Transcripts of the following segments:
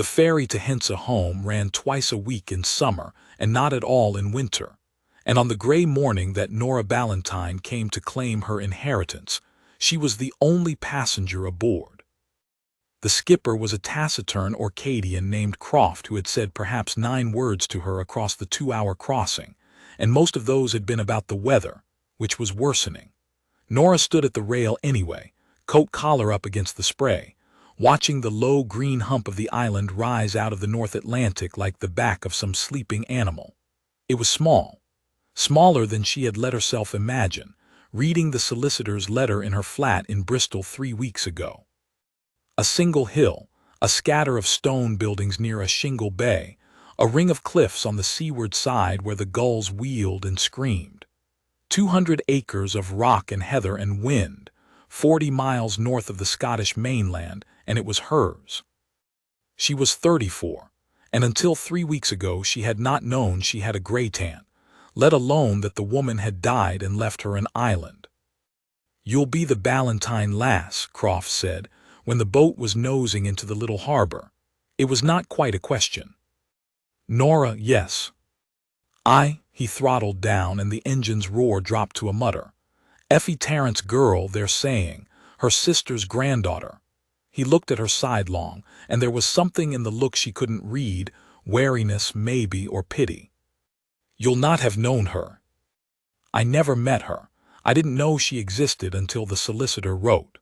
The ferry to Hensa Holm ran twice a week in summer and not at all in winter, and on the gray morning that Nora Ballantyne came to claim her inheritance, she was the only passenger aboard. The skipper was a taciturn Orcadian named Croft who had said perhaps 9 words to her across the 2-hour crossing, and most of those had been about the weather, which was worsening. Nora stood at the rail anyway, coat collar up against the spray, watching the low green hump of the island rise out of the North Atlantic like the back of some sleeping animal. It was small, smaller than she had let herself imagine, reading the solicitor's letter in her flat in Bristol 3 weeks ago. A single hill, a scatter of stone buildings near a shingle bay, a ring of cliffs on the seaward side where the gulls wheeled and screamed. 200 acres of rock and heather and wind, 40 miles north of the Scottish mainland, and it was hers. She was 34, and until 3 weeks ago she had not known she had a grey tan, let alone that the woman had died and left her an island. "You'll be the Ballantyne lass," Croft said, when the boat was nosing into the little harbor. It was not quite a question. "Nora, yes." He throttled down and the engine's roar dropped to a mutter. "Effie Tarrant's girl, they're saying, her sister's granddaughter." He looked at her sidelong, and there was something in the look she couldn't read, wariness maybe or pity. "You'll not have known her." "I never met her. I didn't know she existed until the solicitor wrote."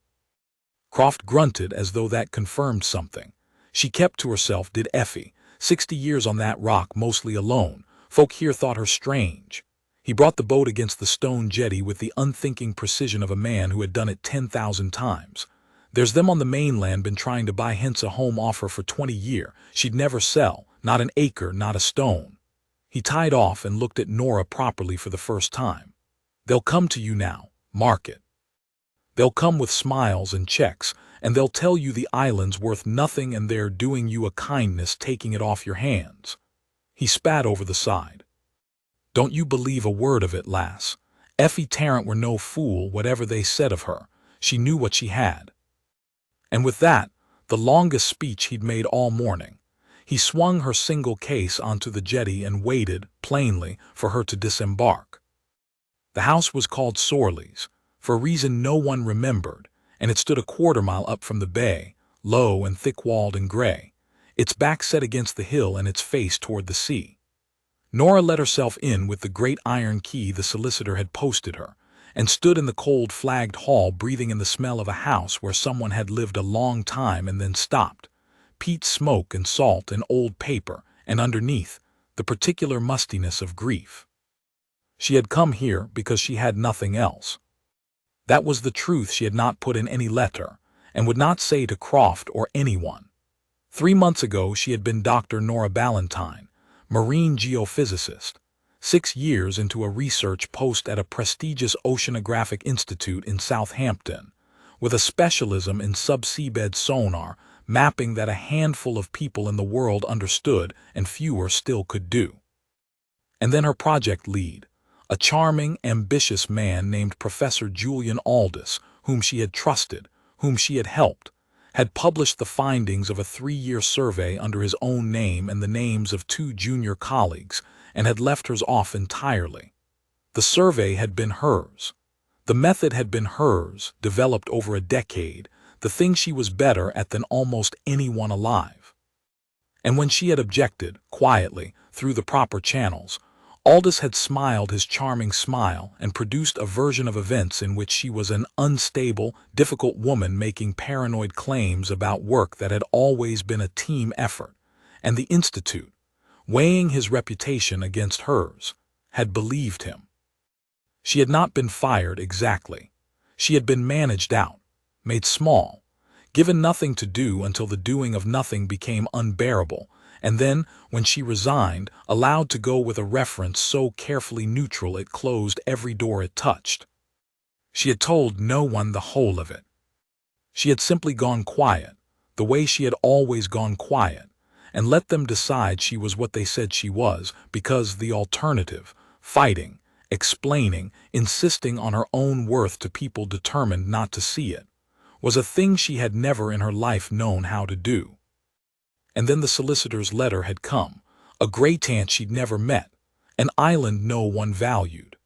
Croft grunted as though that confirmed something. She kept to herself, did Effie. 60 years on that rock, mostly alone. Folk here thought her strange. He brought the boat against the stone jetty with the unthinking precision of a man who had done it 10,000 times. "There's them on the mainland been trying to buy Hensa Holm off her for 20 years. She'd never sell, not an acre, not a stone." He tied off and looked at Nora properly for the first time. "They'll come to you now, mark it. They'll come with smiles and checks, and they'll tell you the island's worth nothing and they're doing you a kindness taking it off your hands." He spat over the side. "Don't you believe a word of it, lass. Effie Tarrant were no fool, whatever they said of her. She knew what she had." And with that, the longest speech he'd made all morning, he swung her single case onto the jetty and waited, plainly, for her to disembark. The house was called Sorley's, for a reason no one remembered, and it stood a quarter-mile up from the bay, low and thick-walled and gray, its back set against the hill and its face toward the sea. Nora let herself in with the great iron key the solicitor had posted her, and stood in the cold flagged hall breathing in the smell of a house where someone had lived a long time and then stopped. Peat smoke and salt and old paper, and underneath, the particular mustiness of grief. She had come here because she had nothing else. That was the truth she had not put in any letter, and would not say to Croft or anyone. 3 months ago she had been Dr. Nora Ballantyne, marine geophysicist, 6 years into a research post at a prestigious oceanographic institute in Southampton, with a specialism in subseabed sonar, mapping that a handful of people in the world understood and fewer still could do. And then her project lead, a charming, ambitious man named Professor Julian Aldous, whom she had trusted, whom she had helped, had published the findings of a 3-year survey under his own name and the names of 2 junior colleagues, and had left hers off entirely. The survey had been hers. The method had been hers, developed over a decade, the thing she was better at than almost anyone alive. And when she had objected, quietly, through the proper channels, Aldous had smiled his charming smile and produced a version of events in which she was an unstable, difficult woman making paranoid claims about work that had always been a team effort, and the Institute, weighing his reputation against hers, had believed him. She had not been fired exactly. She had been managed out, made small, given nothing to do until the doing of nothing became unbearable, and then, when she resigned, allowed to go with a reference so carefully neutral it closed every door it touched. She had told no one the whole of it. She had simply gone quiet, the way she had always gone quiet, and let them decide she was what they said she was, because the alternative, fighting, explaining, insisting on her own worth to people determined not to see it, was a thing she had never in her life known how to do. And then the solicitor's letter had come, a grey tant she'd never met, an island no one valued.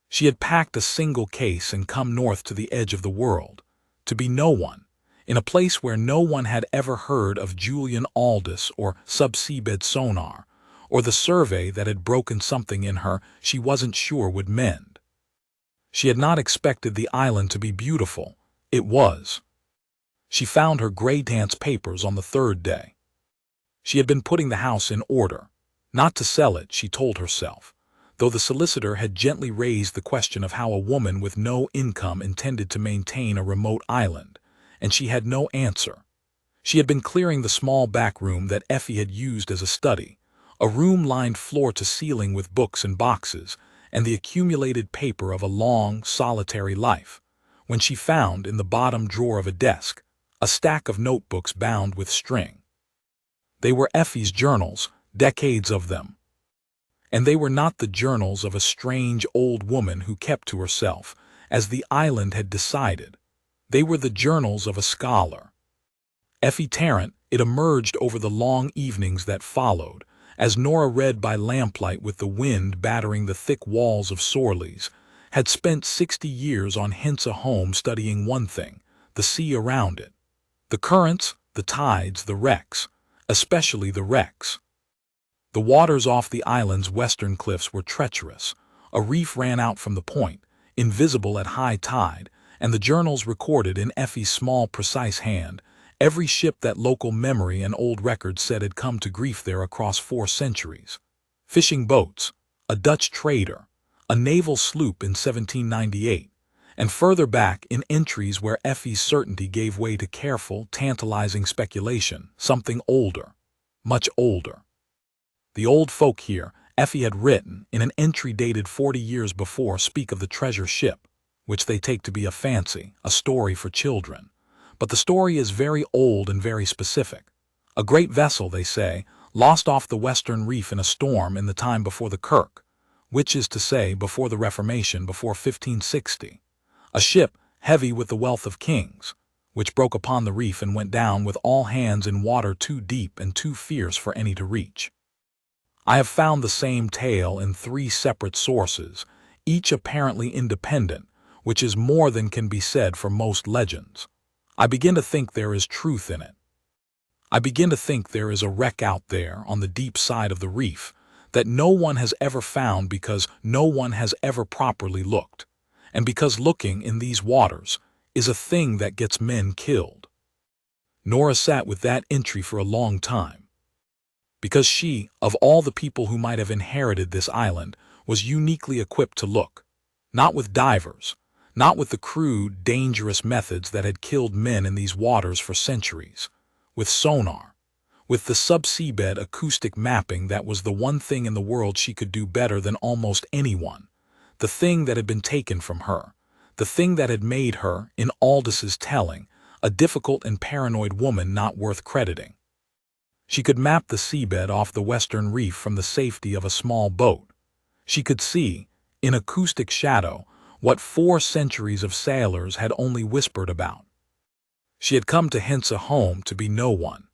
She had packed a single case and come north to the edge of the world, to be no one, in a place where no one had ever heard of Julian Aldous or subseabed sonar, or the survey that had broken something in her she wasn't sure would mend. She had not expected the island to be beautiful. It was. She found her grey tant's papers on the third day. She had been putting the house in order, not to sell it, she told herself, though the solicitor had gently raised the question of how a woman with no income intended to maintain a remote island, and she had no answer. She had been clearing the small back room that Effie had used as a study, a room lined floor to ceiling with books and boxes, and the accumulated paper of a long, solitary life, when she found in the bottom drawer of a desk a stack of notebooks bound with string. They were Effie's journals, decades of them. And they were not the journals of a strange old woman who kept to herself, as the island had decided. They were the journals of a scholar. Effie Tarrant, it emerged over the long evenings that followed, as Nora read by lamplight with the wind battering the thick walls of Sorley's, had spent 60 years on Hensa Holm studying one thing, the sea around it. The currents, the tides, the wrecks, especially the wrecks. The waters off the island's western cliffs were treacherous. A reef ran out from the point, invisible at high tide, and the journals recorded in Effie's small, precise hand every ship that local memory and old records said had come to grief there across 4 centuries. Fishing boats, a Dutch trader, a naval sloop in 1798, and further back in entries where Effie's certainty gave way to careful, tantalizing speculation, something older, much older. The old folk here, Effie had written, in an entry dated 40 years before, speak of the treasure ship, which they take to be a fancy, a story for children. But the story is very old and very specific. A great vessel, they say, lost off the western reef in a storm in the time before the Kirk, which is to say before the Reformation, before 1560. A ship heavy with the wealth of kings, which broke upon the reef and went down with all hands in water too deep and too fierce for any to reach. I have found the same tale in 3 separate sources, each apparently independent, which is more than can be said for most legends. I begin to think there is truth in it. I begin to think there is a wreck out there on the deep side of the reef that no one has ever found because no one has ever properly looked, and because looking in these waters is a thing that gets men killed. Nora sat with that entry for a long time, because she, of all the people who might have inherited this island, was uniquely equipped to look, not with divers, not with the crude, dangerous methods that had killed men in these waters for centuries, with sonar, with the subseabed acoustic mapping that was the one thing in the world she could do better than almost anyone, the thing that had been taken from her, the thing that had made her, in Aldous' telling, a difficult and paranoid woman not worth crediting. She could map the seabed off the western reef from the safety of a small boat. She could see, in acoustic shadow, what 4 centuries of sailors had only whispered about. She had come to Hensa Holm to be no one.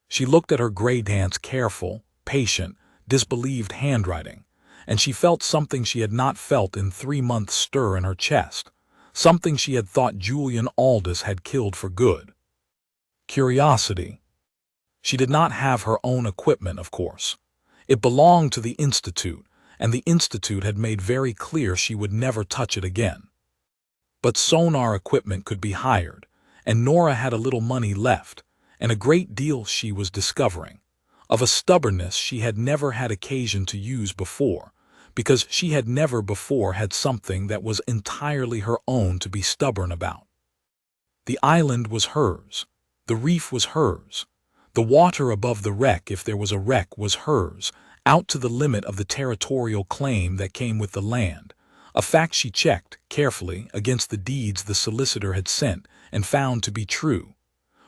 She looked at her grey tant's careful, patient, disbelieved handwriting, and she felt something she had not felt in 3 months stir in her chest, something she had thought Julian Aldous had killed for good. Curiosity. She did not have her own equipment, of course. It belonged to the Institute, and the Institute had made very clear she would never touch it again. But sonar equipment could be hired, and Nora had a little money left, and a great deal she was discovering, of a stubbornness she had never had occasion to use before, because she had never before had something that was entirely her own to be stubborn about. The island was hers. The reef was hers. The water above the wreck, if there was a wreck, was hers, out to the limit of the territorial claim that came with the land, a fact she checked, carefully, against the deeds the solicitor had sent and found to be true.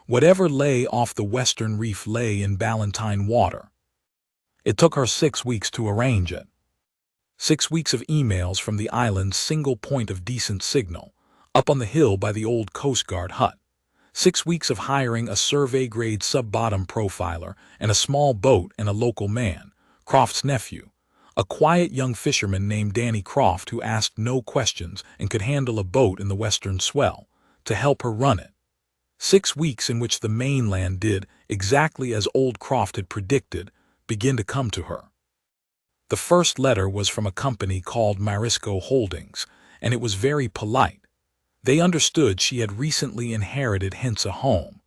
Whatever lay off the western reef lay in Ballantyne water. It took her 6 weeks to arrange it. 6 weeks of emails from the island's single point of decent signal, up on the hill by the old Coast Guard hut. 6 weeks of hiring a survey-grade sub-bottom profiler and a small boat and a local man, Croft's nephew, a quiet young fisherman named Danny Croft who asked no questions and could handle a boat in the western swell, to help her run it. 6 weeks in which the mainland did, exactly as old Croft had predicted, begin to come to her. The first letter was from a company called Marisco Holdings, and it was very polite. They understood she had recently inherited Hensa Holm.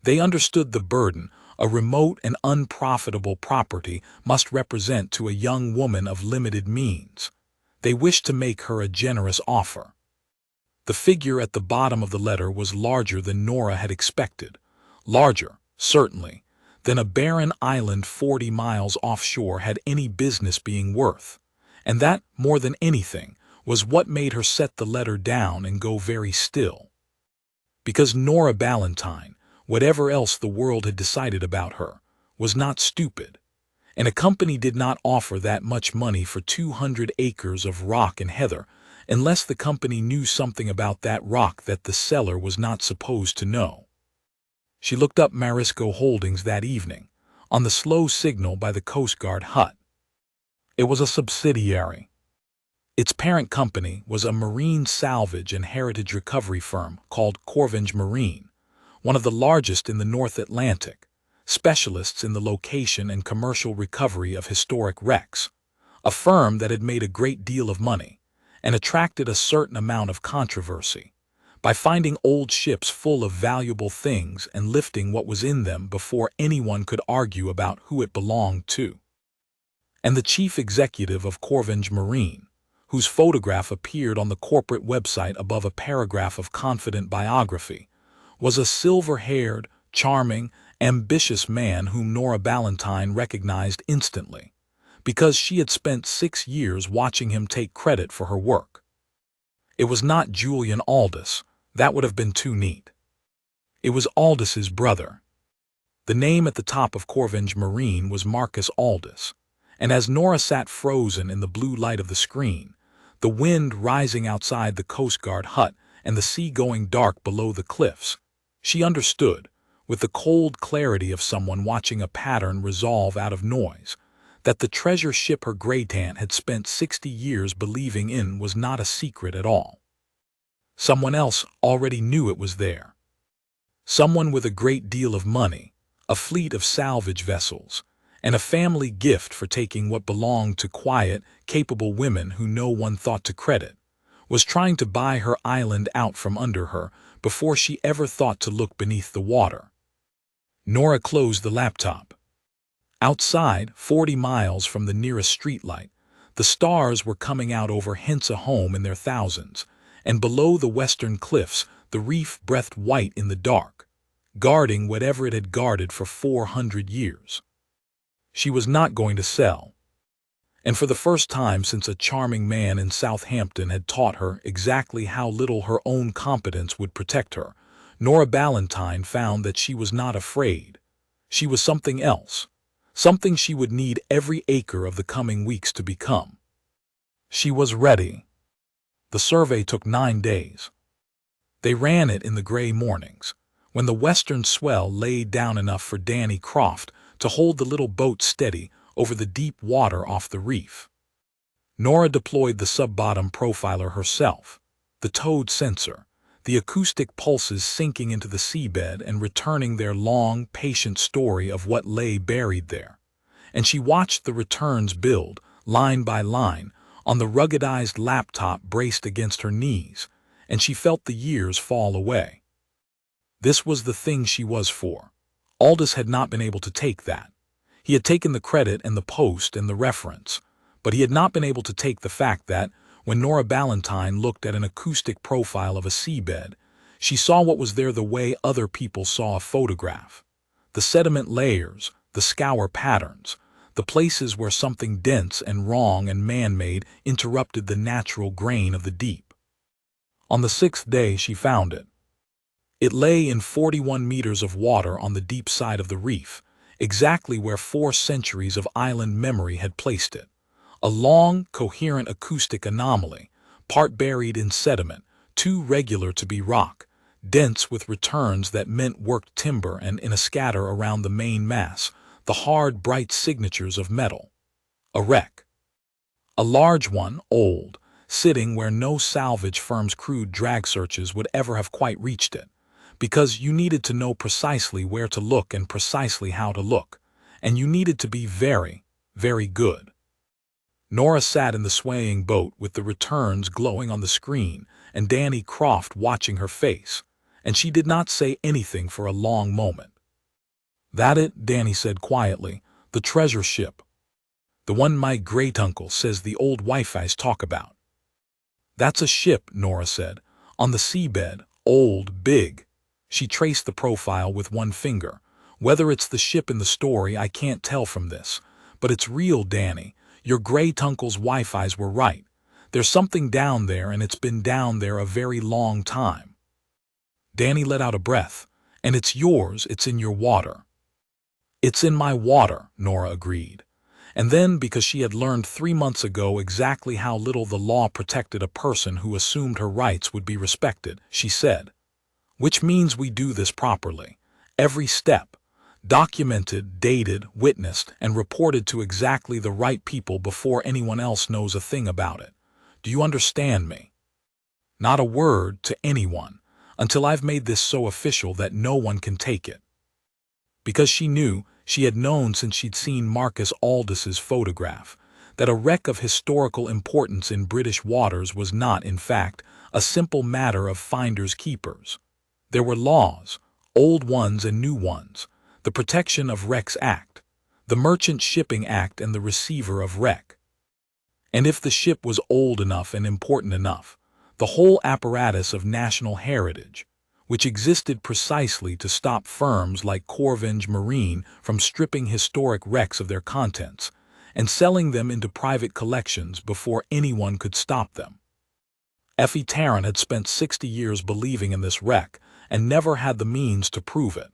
They understood the burden a remote and unprofitable property must represent to a young woman of limited means. They wished to make her a generous offer. The figure at the bottom of the letter was larger than Nora had expected. Larger, certainly, than a barren island 40 miles offshore had any business being worth. And that, more than anything, was what made her set the letter down and go very still. Because Nora Ballantyne, whatever else the world had decided about her, was not stupid, and a company did not offer that much money for 200 acres of rock and heather unless the company knew something about that rock that the seller was not supposed to know. She looked up Marisco Holdings that evening, on the slow signal by the Coast Guard hut. It was a subsidiary. Its parent company was a marine salvage and heritage recovery firm called Corvinge Marine, one of the largest in the North Atlantic, specialists in the location and commercial recovery of historic wrecks, a firm that had made a great deal of money and attracted a certain amount of controversy by finding old ships full of valuable things and lifting what was in them before anyone could argue about who it belonged to. And the chief executive of Corvinge Marine, whose photograph appeared on the corporate website above a paragraph of confident biography, was a silver-haired, charming, ambitious man whom Nora Ballantyne recognized instantly, because she had spent 6 years watching him take credit for her work. It was not Julian Aldous, that would have been too neat. It was Aldous' brother. The name at the top of Corvinge Marine was Marcus Aldous, and as Nora sat frozen in the blue light of the screen, the wind rising outside the Coast Guard hut and the sea going dark below the cliffs, she understood, with the cold clarity of someone watching a pattern resolve out of noise, that the treasure ship her Greytant had spent 60 years believing in was not a secret at all. Someone else already knew it was there. Someone with a great deal of money, a fleet of salvage vessels, and a family gift for taking what belonged to quiet, capable women who no one thought to credit, was trying to buy her island out from under her before she ever thought to look beneath the water. Nora closed the laptop. Outside, 40 miles from the nearest streetlight, the stars were coming out over Hensa Holm in their thousands, and below the western cliffs the reef breathed white in the dark, guarding whatever it had guarded for 400 years. She was not going to sell. And for the first time since a charming man in Southampton had taught her exactly how little her own competence would protect her, Nora Ballantyne found that she was not afraid. She was something else, something she would need every acre of the coming weeks to become. She was ready. The survey took 9 days. They ran it in the gray mornings, when the western swell laid down enough for Danny Croft to hold the little boat steady over the deep water off the reef. Nora deployed the sub-bottom profiler herself, the towed sensor, the acoustic pulses sinking into the seabed and returning their long, patient story of what lay buried there. And she watched the returns build, line by line, on the ruggedized laptop braced against her knees, and she felt the years fall away. This was the thing she was for. Aldous had not been able to take that. He had taken the credit and the post and the reference, but he had not been able to take the fact that, when Nora Ballantyne looked at an acoustic profile of a seabed, she saw what was there the way other people saw a photograph. The sediment layers, the scour patterns, the places where something dense and wrong and man-made interrupted the natural grain of the deep. On the 6th day she found it. It lay in 41 meters of water on the deep side of the reef, exactly where 4 centuries of island memory had placed it. A long, coherent acoustic anomaly, part buried in sediment, too regular to be rock, dense with returns that meant worked timber, and in a scatter around the main mass, the hard, bright signatures of metal. A wreck. A large one, old, sitting where no salvage firm's crude drag searches would ever have quite reached it, because you needed to know precisely where to look and precisely how to look, and you needed to be very, very good. Nora sat in the swaying boat with the returns glowing on the screen and Danny Croft watching her face, and she did not say anything for a long moment. "That it?" Danny said quietly. "The treasure ship. The one my great-uncle says the old wife-eyes talk about." "That's a ship," Nora said. "On the seabed. Old, big." She traced the profile with one finger. "Whether it's the ship in the story I can't tell from this. But it's real, Danny. Your great-uncle's wife-eyes were right. There's something down there, and it's been down there a very long time." Danny let out a breath. "And it's yours. It's in your water." "It's in my water," Nora agreed. And then, because she had learned 3 months ago exactly how little the law protected a person who assumed her rights would be respected, she said, "Which means we do this properly. Every step. Documented, dated, witnessed, and reported to exactly the right people before anyone else knows a thing about it. Do you understand me? Not a word to anyone, until I've made this so official that no one can take it." Because she knew, she had known since she'd seen Marcus Aldis's photograph, that a wreck of historical importance in British waters was not, in fact, a simple matter of finders keepers. There were laws, old ones and new ones, the Protection of Wrecks Act, the Merchant Shipping Act, and the Receiver of Wreck. And if the ship was old enough and important enough, the whole apparatus of national heritage, which existed precisely to stop firms like Corvinge Marine from stripping historic wrecks of their contents and selling them into private collections before anyone could stop them. Effie Tarrant had spent 60 years believing in this wreck and never had the means to prove it.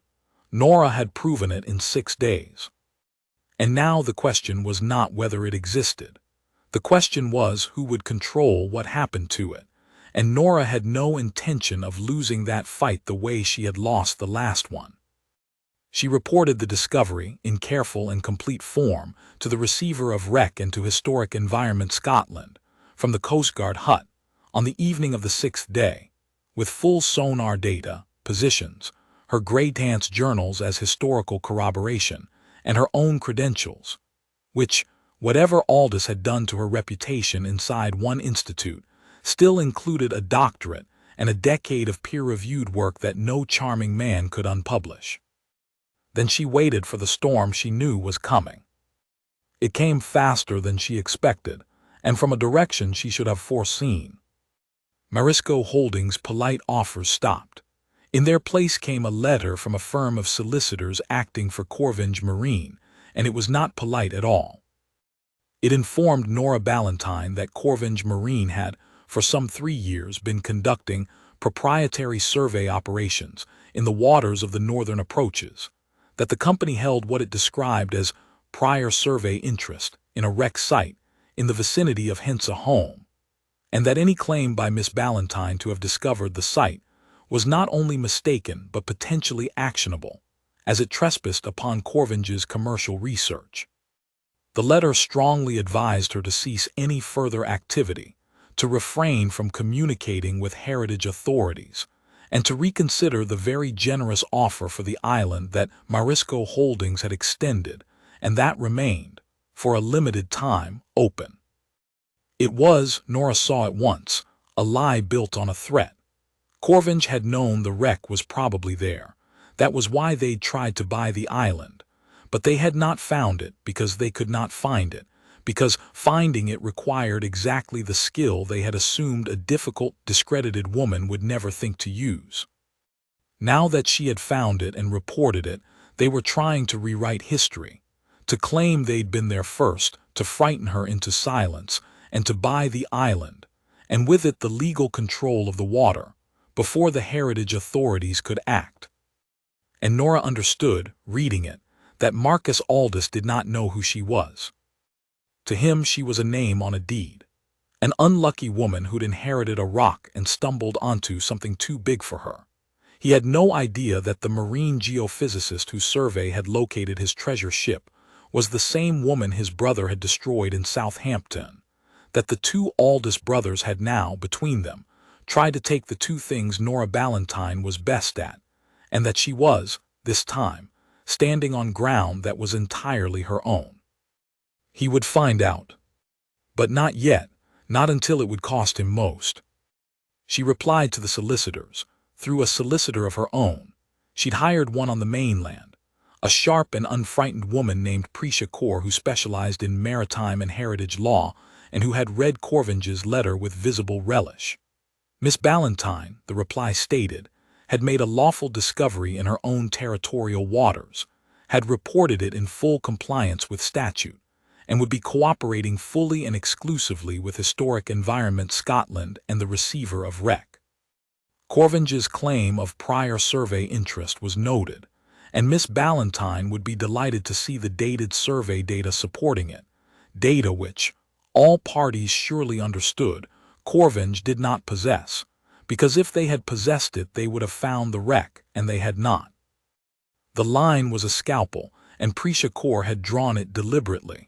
Nora had proven it in 6 days. And now the question was not whether it existed. The question was who would control what happened to it. And Nora had no intention of losing that fight the way she had lost the last one. She reported the discovery, in careful and complete form, to the Receiver of Wreck and to Historic Environment Scotland, from the Coast Guard hut, on the evening of the 6th day, with full sonar data, positions, her Greytance journals as historical corroboration, and her own credentials, which, whatever Aldis had done to her reputation inside one institute, still included a doctorate and a decade of peer-reviewed work that no charming man could unpublish. Then she waited for the storm she knew was coming. It came faster than she expected, and from a direction she should have foreseen. Marisco Holdings' polite offers stopped. In their place came a letter from a firm of solicitors acting for Corvinge Marine, and it was not polite at all. It informed Nora Ballantyne that Corvinge Marine had, for some 3 years, been conducting proprietary survey operations in the waters of the northern approaches, that the company held what it described as prior survey interest in a wreck site in the vicinity of Hensa Holm, and that any claim by Miss Ballantyne to have discovered the site was not only mistaken but potentially actionable, as it trespassed upon Corvinge's commercial research. The letter strongly advised her to cease any further activity, to refrain from communicating with heritage authorities, and to reconsider the very generous offer for the island that Marisco Holdings had extended, and that remained, for a limited time, open. It was, Nora saw at once, a lie built on a threat. Corvinge had known the wreck was probably there. That was why they'd tried to buy the island. But they had not found it because they could not find it, because finding it required exactly the skill they had assumed a difficult, discredited woman would never think to use. Now that she had found it and reported it, they were trying to rewrite history, to claim they'd been there first, to frighten her into silence, and to buy the island, and with it the legal control of the water, before the heritage authorities could act. And Nora understood, reading it, that Marcus Aldis did not know who she was. To him she was a name on a deed, an unlucky woman who'd inherited a rock and stumbled onto something too big for her. He had no idea that the marine geophysicist whose survey had located his treasure ship was the same woman his brother had destroyed in Southampton, that the two Aldous brothers had now, between them, tried to take the two things Nora Ballantyne was best at, and that she was, this time, standing on ground that was entirely her own. He would find out. But not yet, not until it would cost him most. She replied to the solicitors, through a solicitor of her own. She'd hired one on the mainland, a sharp and unfrightened woman named treacherous who specialized in maritime and heritage law and who had read Corvinge's letter with visible relish. Miss Ballantyne, the reply stated, had made a lawful discovery in her own territorial waters, had reported it in full compliance with statute, and would be cooperating fully and exclusively with Historic Environment Scotland and the receiver of Wreck. Corvinge's claim of prior survey interest was noted, and Miss Ballantyne would be delighted to see the dated survey data supporting it, data which, all parties surely understood, Corvinge did not possess, because if they had possessed it they would have found the wreck, and they had not. The line was a scalpel, and treacherous had drawn it deliberately.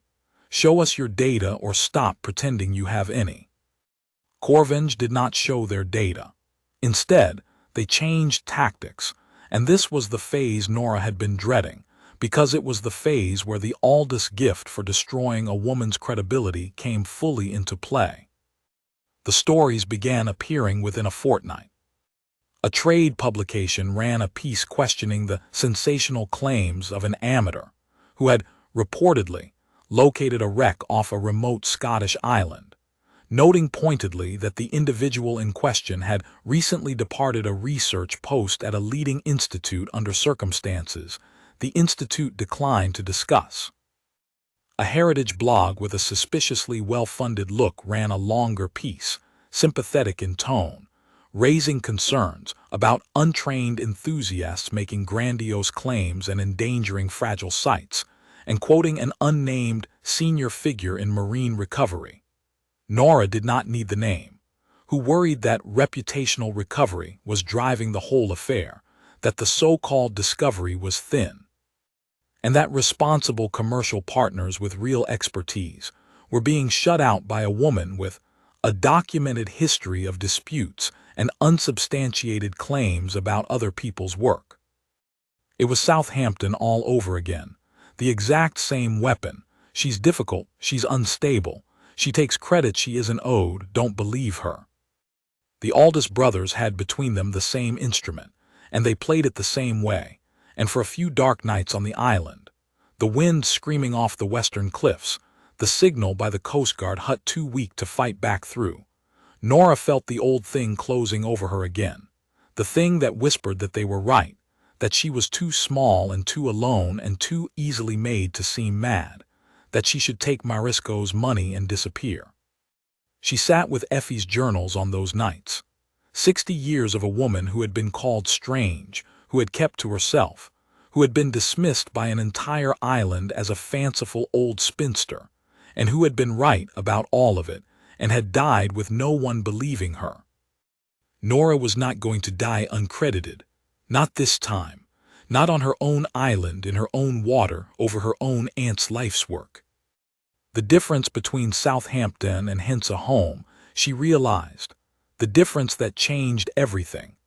Show us your data or stop pretending you have any. Corvinge did not show their data. Instead, they changed tactics, and this was the phase Nora had been dreading, because it was the phase where the Aldous gift for destroying a woman's credibility came fully into play. The stories began appearing within a fortnight. A trade publication ran a piece questioning the sensational claims of an amateur who had, reportedly, located a wreck off a remote Scottish island, noting pointedly that the individual in question had recently departed a research post at a leading institute under circumstances the institute declined to discuss. A heritage blog with a suspiciously well-funded look ran a longer piece, sympathetic in tone, raising concerns about untrained enthusiasts making grandiose claims and endangering fragile sites, and quoting an unnamed senior figure in marine recovery. Nora did not need the name, who worried that reputational recovery was driving the whole affair, that the so-called discovery was thin, and that responsible commercial partners with real expertise were being shut out by a woman with a documented history of disputes and unsubstantiated claims about other people's work. It was Southampton all over again, the exact same weapon. She's difficult, she's unstable, she takes credit she isn't owed, don't believe her. The Aldous brothers had between them the same instrument, and they played it the same way, and for a few dark nights on the island, the wind screaming off the western cliffs, the signal by the Coast Guard hut too weak to fight back through, Nora felt the old thing closing over her again, the thing that whispered that they were right, that she was too small and too alone and too easily made to seem mad, that she should take Marisco's money and disappear. She sat with Effie's journals on those nights. 60 years of a woman who had been called strange, who had kept to herself, who had been dismissed by an entire island as a fanciful old spinster, and who had been right about all of it, and had died with no one believing her. Nora was not going to die uncredited, not this time, not on her own island in her own water over her own aunt's life's work. The difference between Southampton and Hensa Holm, she realized, the difference that changed everything,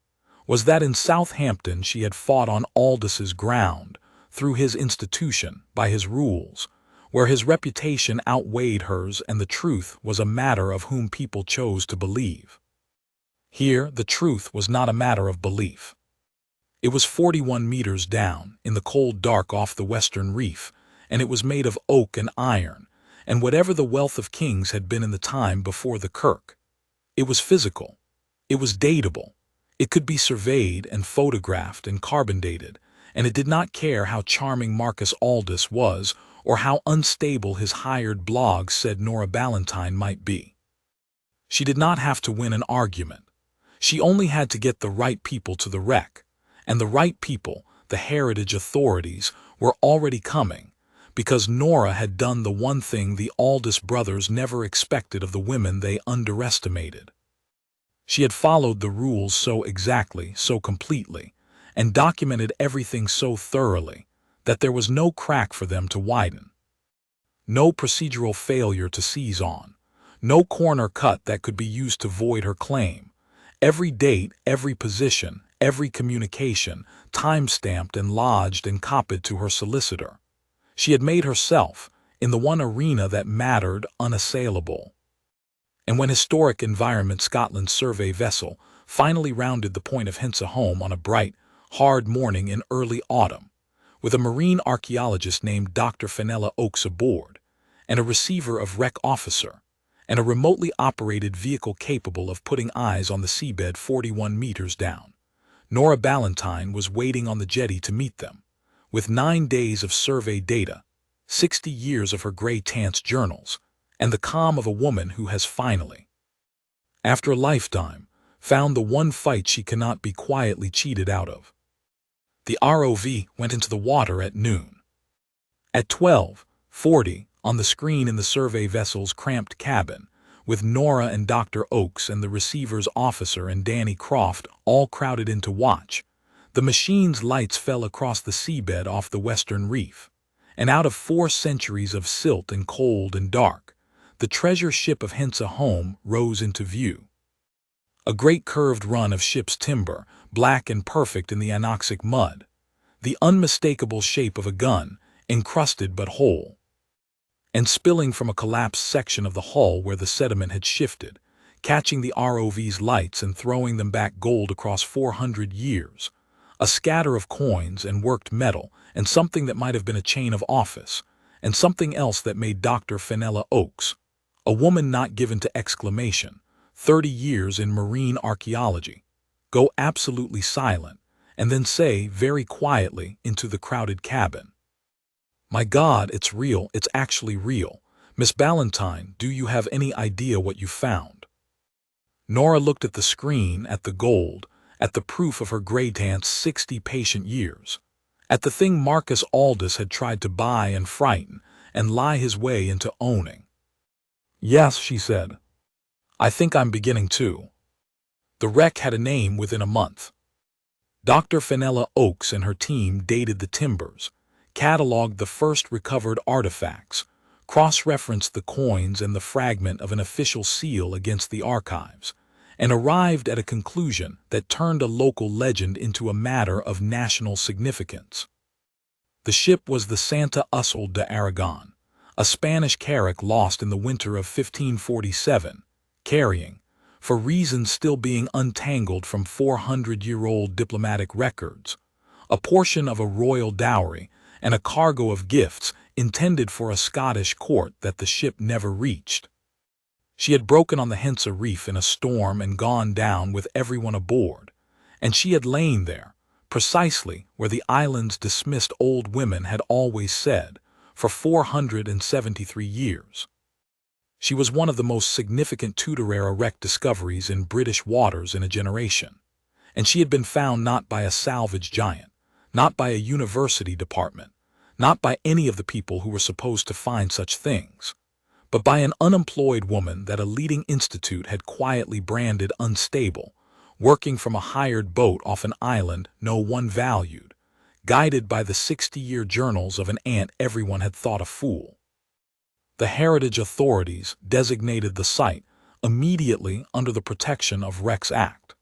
was that in Southampton she had fought on Aldous's ground, through his institution, by his rules, where his reputation outweighed hers and the truth was a matter of whom people chose to believe. Here, the truth was not a matter of belief. It was 41 meters down, in the cold dark off the western reef, and it was made of oak and iron, and whatever the wealth of kings had been in the time before the Kirk. It was physical. It was datable. It could be surveyed and photographed and carbon dated, and it did not care how charming Marcus Aldous was or how unstable his hired blog said Nora Ballantyne might be. She did not have to win an argument. She only had to get the right people to the wreck, and the right people, the heritage authorities, were already coming, because Nora had done the one thing the Aldous brothers never expected of the women they underestimated. She had followed the rules so exactly, so completely, and documented everything so thoroughly that there was no crack for them to widen, no procedural failure to seize on, no corner cut that could be used to void her claim. Every date, every position, every communication, time-stamped and lodged and copied to her solicitor. She had made herself, in the one arena that mattered, unassailable. And when Historic Environment Scotland's survey vessel finally rounded the point of Hensa Holm on a bright, hard morning in early autumn, with a marine archaeologist named Dr. Fenella Oakes aboard, and a receiver of wreck officer, and a remotely operated vehicle capable of putting eyes on the seabed 41 meters down, Nora Ballantyne was waiting on the jetty to meet them, with 9 days of survey data, 60 years of her gray tance journals, and the calm of a woman who has finally, after a lifetime, found the one fight she cannot be quietly cheated out of. The ROV went into the water at noon. At 12:40, on the screen in the survey vessel's cramped cabin, with Nora and Dr. Oakes and the receiver's officer and Danny Croft all crowded in to watch, the machine's lights fell across the seabed off the western reef, and out of 4 centuries of silt and cold and dark, the treasure ship of Hensa Holm rose into view. A great curved run of ship's timber, black and perfect in the anoxic mud, the unmistakable shape of a gun, encrusted but whole, and spilling from a collapsed section of the hull where the sediment had shifted, catching the ROV's lights and throwing them back gold across 400 years, a scatter of coins and worked metal and something that might have been a chain of office, and something else that made Dr. Fenella Oakes, a woman not given to exclamation, 30 years in marine archaeology, go absolutely silent, and then say very quietly into the crowded cabin, "My God, it's real, it's actually real. Miss Ballantyne, do you have any idea what you found?" Nora looked at the screen, at the gold, at the proof of her gray tant's 60 patient years, at the thing Marcus Aldous had tried to buy and frighten and lie his way into owning. "Yes," she said. "I think I'm beginning to." The wreck had a name within a month. Dr. Fenella Oakes and her team dated the timbers, catalogued the first recovered artifacts, cross-referenced the coins and the fragment of an official seal against the archives, and arrived at a conclusion that turned a local legend into a matter of national significance. The ship was the Santa Usul de Aragon, a Spanish carrack lost in the winter of 1547, carrying, for reasons still being untangled from 400-year-old diplomatic records, a portion of a royal dowry and a cargo of gifts intended for a Scottish court that the ship never reached. She had broken on the Hensa Reef in a storm and gone down with everyone aboard, and she had lain there, precisely where the island's dismissed old women had always said, for 473 years. She was one of the most significant Tudor-era wreck discoveries in British waters in a generation, and she had been found not by a salvage giant, not by a university department, not by any of the people who were supposed to find such things, but by an unemployed woman that a leading institute had quietly branded unstable, working from a hired boat off an island no one valued, guided by the 60-year journals of an aunt everyone had thought a fool. The heritage authorities designated the site immediately under the Protection of Wrecks Act.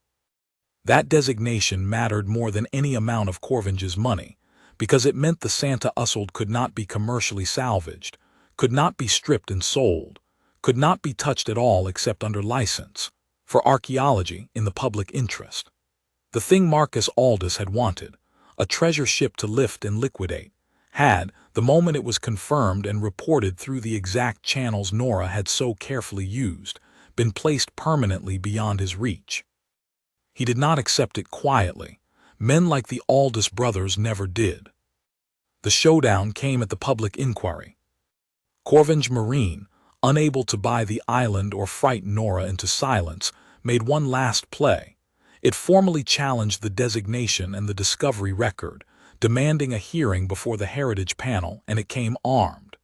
That designation mattered more than any amount of Corvinge's money, because it meant the Santa Usul could not be commercially salvaged, could not be stripped and sold, could not be touched at all except under license, for archaeology in the public interest. The thing Marcus Aldous had wanted, a treasure ship to lift and liquidate, had, the moment it was confirmed and reported through the exact channels Nora had so carefully used, been placed permanently beyond his reach. He did not accept it quietly. Men like the Aldous brothers never did. The showdown came at the public inquiry. Corvinge Marine, unable to buy the island or frighten Nora into silence, made one last play. It formally challenged the designation and the discovery record, demanding a hearing before the Heritage Panel, and it came armed.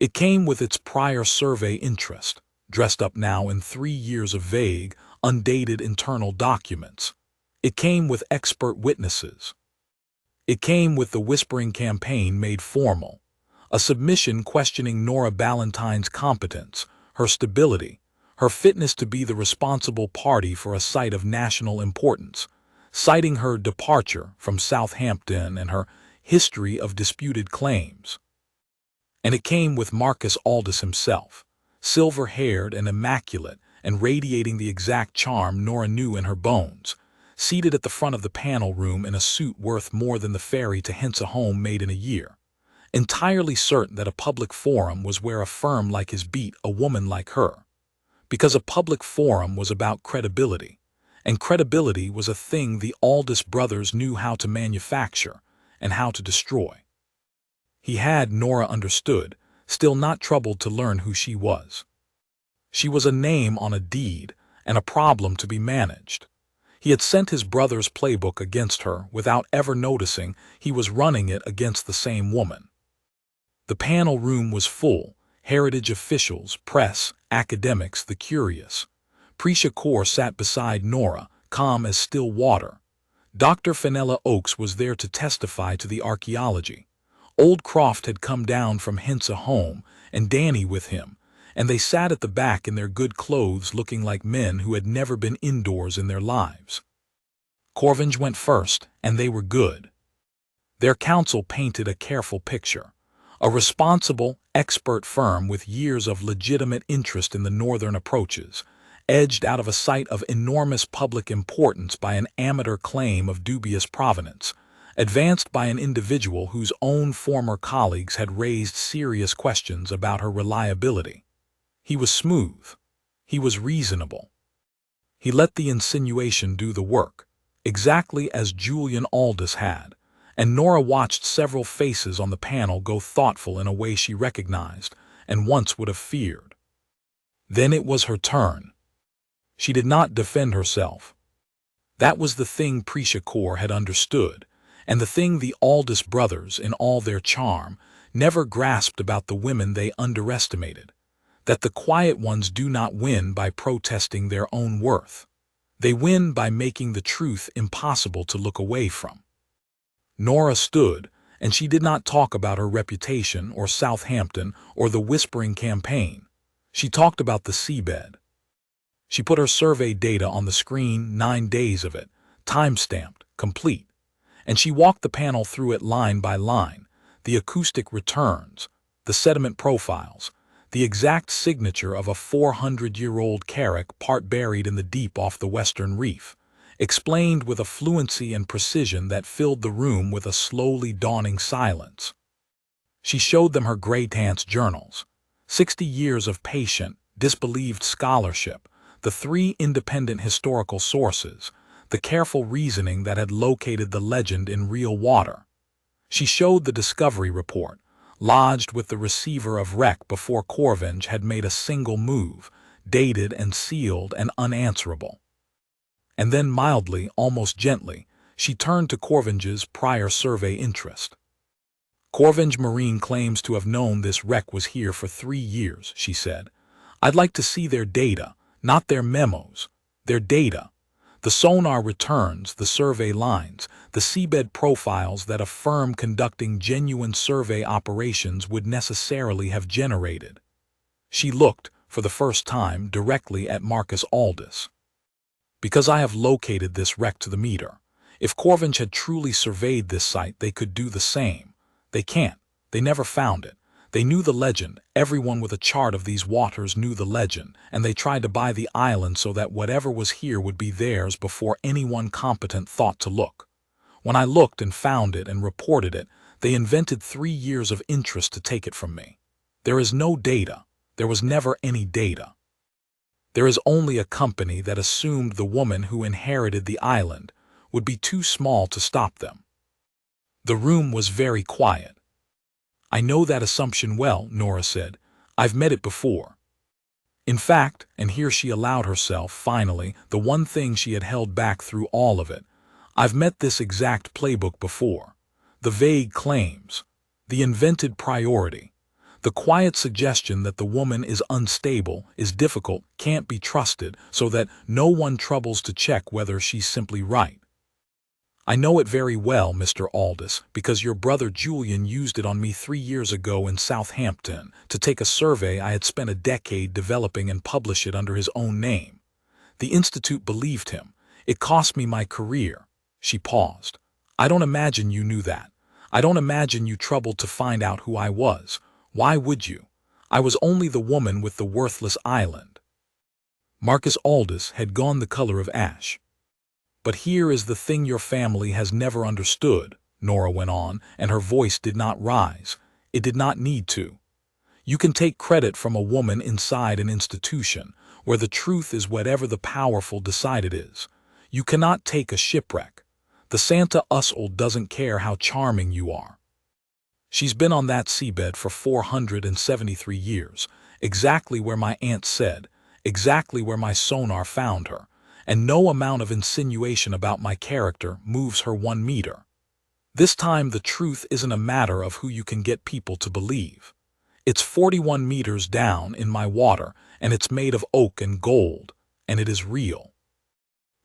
It came with its prior survey interest, dressed up now in 3 years of vague, undated internal documents. It came with expert witnesses, It came with the Whispering campaign made formal, a submission questioning Nora Ballantyne's competence, her stability, her fitness to be the responsible party for a site of national importance, citing her departure from Southampton and her history of disputed claims. And it came with Marcus Aldous himself, silver-haired and immaculate and radiating the exact charm Nora knew in her bones, seated at the front of the panel room in a suit worth more than the ferry to Hensa Holm made in a year, entirely certain that a public forum was where a firm like his beat a woman like her, because a public forum was about credibility, and credibility was a thing the Aldous brothers knew how to manufacture and how to destroy. He had, Nora understood, still not troubled to learn who she was. She was a name on a deed and a problem to be managed. He had sent his brother's playbook against her without ever noticing he was running it against the same woman. The panel room was full, heritage officials, press, academics, the curious. Prisha Kaur sat beside Nora, calm as still water. Dr. Fenella Oakes was there to testify to the archaeology. Old Croft had come down from Hensa Holm, and Danny with him, and they sat at the back in their good clothes looking like men who had never been indoors in their lives. Corvinge went first, and they were good. Their counsel painted a careful picture. A responsible, expert firm with years of legitimate interest in the northern approaches, edged out of a site of enormous public importance by an amateur claim of dubious provenance, advanced by an individual whose own former colleagues had raised serious questions about her reliability. He was smooth. He was reasonable. He let the insinuation do the work, exactly as Julian Aldous had, and Nora watched several faces on the panel go thoughtful in a way she recognized and once would have feared. Then it was her turn. She did not defend herself. That was the thing Prisha Kaur had understood, and the thing the Aldous brothers, in all their charm, never grasped about the women they underestimated, that the quiet ones do not win by protesting their own worth. They win by making the truth impossible to look away from. Nora stood, and she did not talk about her reputation or Southampton or the Whispering campaign. She talked about the seabed. She put her survey data on the screen, 9 days of it, time-stamped, complete, and she walked the panel through it line by line, the acoustic returns, the sediment profiles, the exact signature of a 400-year-old carrack part buried in the deep off the western reef, explained with a fluency and precision that filled the room with a slowly dawning silence. She showed them her Greytance journals, 60 years of patient, disbelieved scholarship, the 3 independent historical sources, the careful reasoning that had located the legend in real water. She showed the discovery report, lodged with the receiver of Wreck before Corvinge had made a single move, dated and sealed and unanswerable. And then mildly, almost gently, she turned to Corvinge's prior survey interest. Corvinge Marine claims to have known this wreck was here for 3 years, she said. I'd like to see their data, not their memos, their data. The sonar returns, the survey lines, the seabed profiles that a firm conducting genuine survey operations would necessarily have generated. She looked, for the first time, directly at Marcus Aldous. Because I have located this wreck to the meter. If Corvinge had truly surveyed this site, they could do the same. They can't. They never found it. They knew the legend. Everyone with a chart of these waters knew the legend, and they tried to buy the island so that whatever was here would be theirs before anyone competent thought to look. When I looked and found it and reported it, they invented 3 years of interest to take it from me. There is no data. There was never any data. There is only a company that assumed the woman who inherited the island would be too small to stop them. The room was very quiet. I know that assumption well, Nora said. I've met it before. In fact, and here she allowed herself, finally, the one thing she had held back through all of it, I've met this exact playbook before. The vague claims, the invented priority, the quiet suggestion that the woman is unstable, is difficult, can't be trusted, so that no one troubles to check whether she's simply right. I know it very well, Mr. Aldous, because your brother Julian used it on me 3 years ago in Southampton to take a survey I had spent a decade developing and publish it under his own name. The Institute believed him. It cost me my career." She paused. "I don't imagine you knew that. I don't imagine you troubled to find out who I was. Why would you? I was only the woman with the worthless island." Marcus Aldous had gone the color of ash. "But here is the thing your family has never understood," Nora went on, and her voice did not rise. It did not need to. "You can take credit from a woman inside an institution, where the truth is whatever the powerful decide it is. You cannot take a shipwreck. The Santa Ushold doesn't care how charming you are. She's been on that seabed for 473 years, exactly where my aunt said, exactly where my sonar found her, and no amount of insinuation about my character moves her 1 meter. This time the truth isn't a matter of who you can get people to believe. It's 41 meters down in my water, and it's made of oak and gold, and it is real."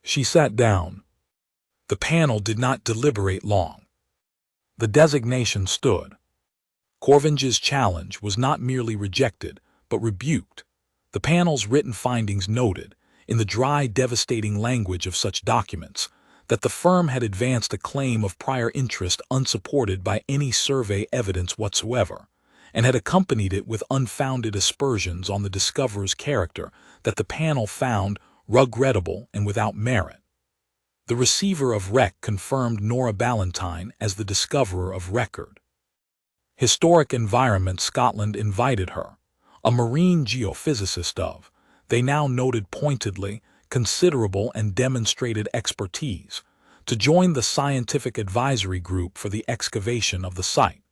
She sat down. The panel did not deliberate long. The designation stood. Corvinge's challenge was not merely rejected, but rebuked. The panel's written findings noted, in the dry, devastating language of such documents, that the firm had advanced a claim of prior interest unsupported by any survey evidence whatsoever, and had accompanied it with unfounded aspersions on the discoverer's character that the panel found regrettable and without merit. The receiver of Wreck confirmed Nora Ballantyne as the discoverer of record. Historic Environment Scotland invited her, a marine geophysicist of, they now noted pointedly, considerable and demonstrated expertise, to join the scientific advisory group for the excavation of the site.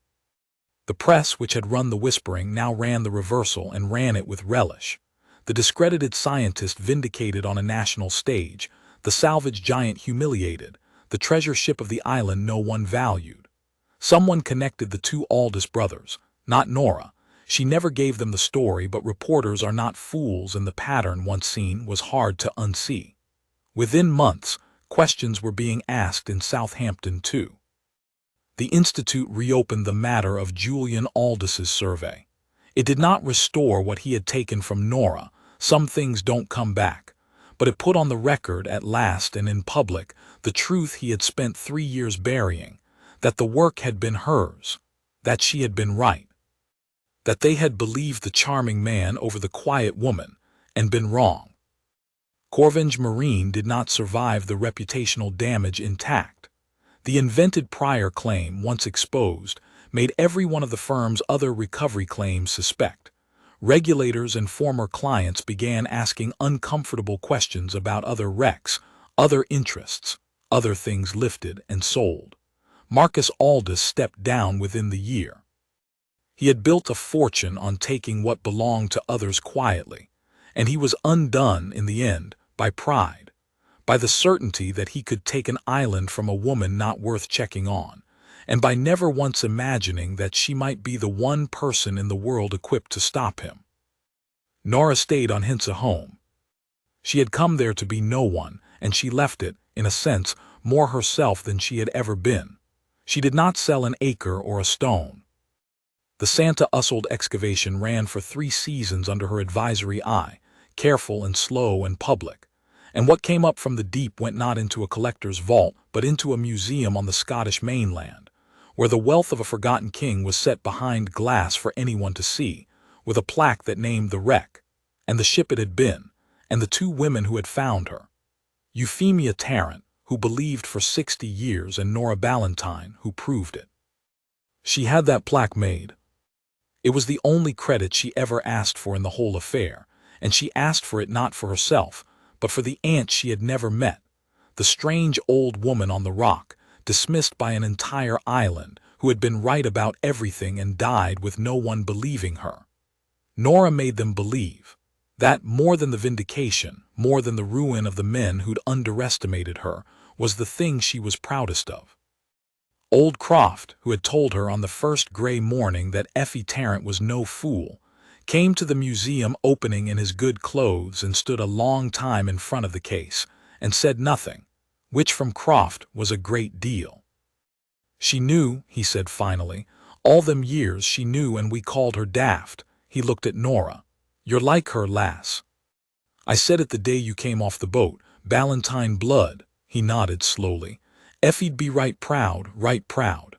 The press, which had run the whispering, now ran the reversal and ran it with relish. The discredited scientist vindicated on a national stage, the salvage giant humiliated, the treasure ship of the island no one valued. Someone connected the two Aldous brothers, not Nora. She never gave them the story, but reporters are not fools, and the pattern once seen was hard to unsee. Within months, questions were being asked in Southampton too. The Institute reopened the matter of Julian Aldous's survey. It did not restore what he had taken from Nora. Some things don't come back. But it put on the record at last and in public the truth he had spent 3 years burying, that the work had been hers, that she had been right, that they had believed the charming man over the quiet woman, and been wrong. Corvinge Marine did not survive the reputational damage intact. The invented prior claim, once exposed, made every one of the firm's other recovery claims suspect. Regulators and former clients began asking uncomfortable questions about other wrecks, other interests, other things lifted and sold. Marcus Aldous stepped down within the year. He had built a fortune on taking what belonged to others quietly, and he was undone in the end by pride, by the certainty that he could take an island from a woman not worth checking on, and by never once imagining that she might be the one person in the world equipped to stop him. Nora stayed on Hensa Holm. She had come there to be no one, and she left it, in a sense, more herself than she had ever been. She did not sell an acre or a stone. The Santa Ushold excavation ran for 3 seasons under her advisory eye, careful and slow and public, and what came up from the deep went not into a collector's vault, but into a museum on the Scottish mainland, where the wealth of a forgotten king was set behind glass for anyone to see, with a plaque that named the wreck, and the ship it had been, and the 2 women who had found her, Euphemia Tarrant, who believed for 60 years, and Nora Ballantyne, who proved it. She had that plaque made. It was the only credit she ever asked for in the whole affair, and she asked for it not for herself, but for the aunt she had never met, the strange old woman on the rock, dismissed by an entire island, who had been right about everything and died with no one believing her. Nora made them believe. That, more than the vindication, more than the ruin of the men who'd underestimated her, was the thing she was proudest of. Old Croft, who had told her on the first gray morning that Effie Tarrant was no fool, came to the museum opening in his good clothes and stood a long time in front of the case, and said nothing, which from Croft was a great deal. She knew, he said finally, all them years she knew, and we called her daft. He looked at Nora. You're like her, lass. I said it the day you came off the boat, Ballantyne blood. He nodded slowly. Effie'd be right proud, right proud.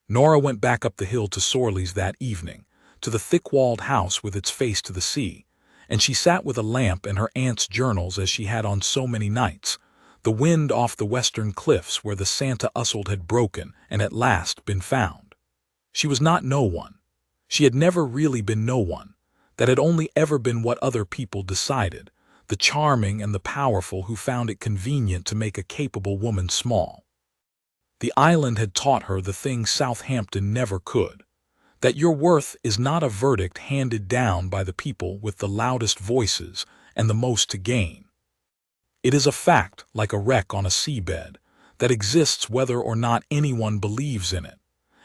Nora went back up the hill to Sorley's that evening, to the thick-walled house with its face to the sea, and she sat with a lamp and her aunt's journals as she had on so many nights, the wind off the western cliffs where the Santa Usselt had broken and at last been found. She was not no one. She had never really been no one. That had only ever been what other people decided, the charming and the powerful who found it convenient to make a capable woman small. The island had taught her the thing Southampton never could, that your worth is not a verdict handed down by the people with the loudest voices and the most to gain. It is a fact, like a wreck on a seabed, that exists whether or not anyone believes in it,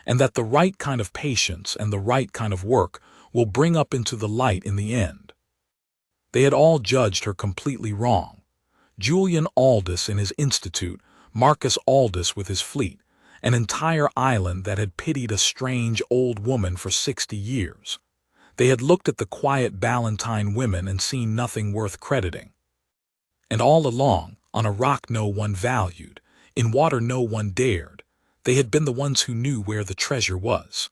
and that the right kind of patience and the right kind of work will bring up into the light in the end. They had all judged her completely wrong. Julian Aldous in his institute, Marcus Aldous with his fleet, an entire island that had pitied a strange old woman for 60 years. They had looked at the quiet Ballantyne women and seen nothing worth crediting. And all along, on a rock no one valued, in water no one dared, they had been the ones who knew where the treasure was.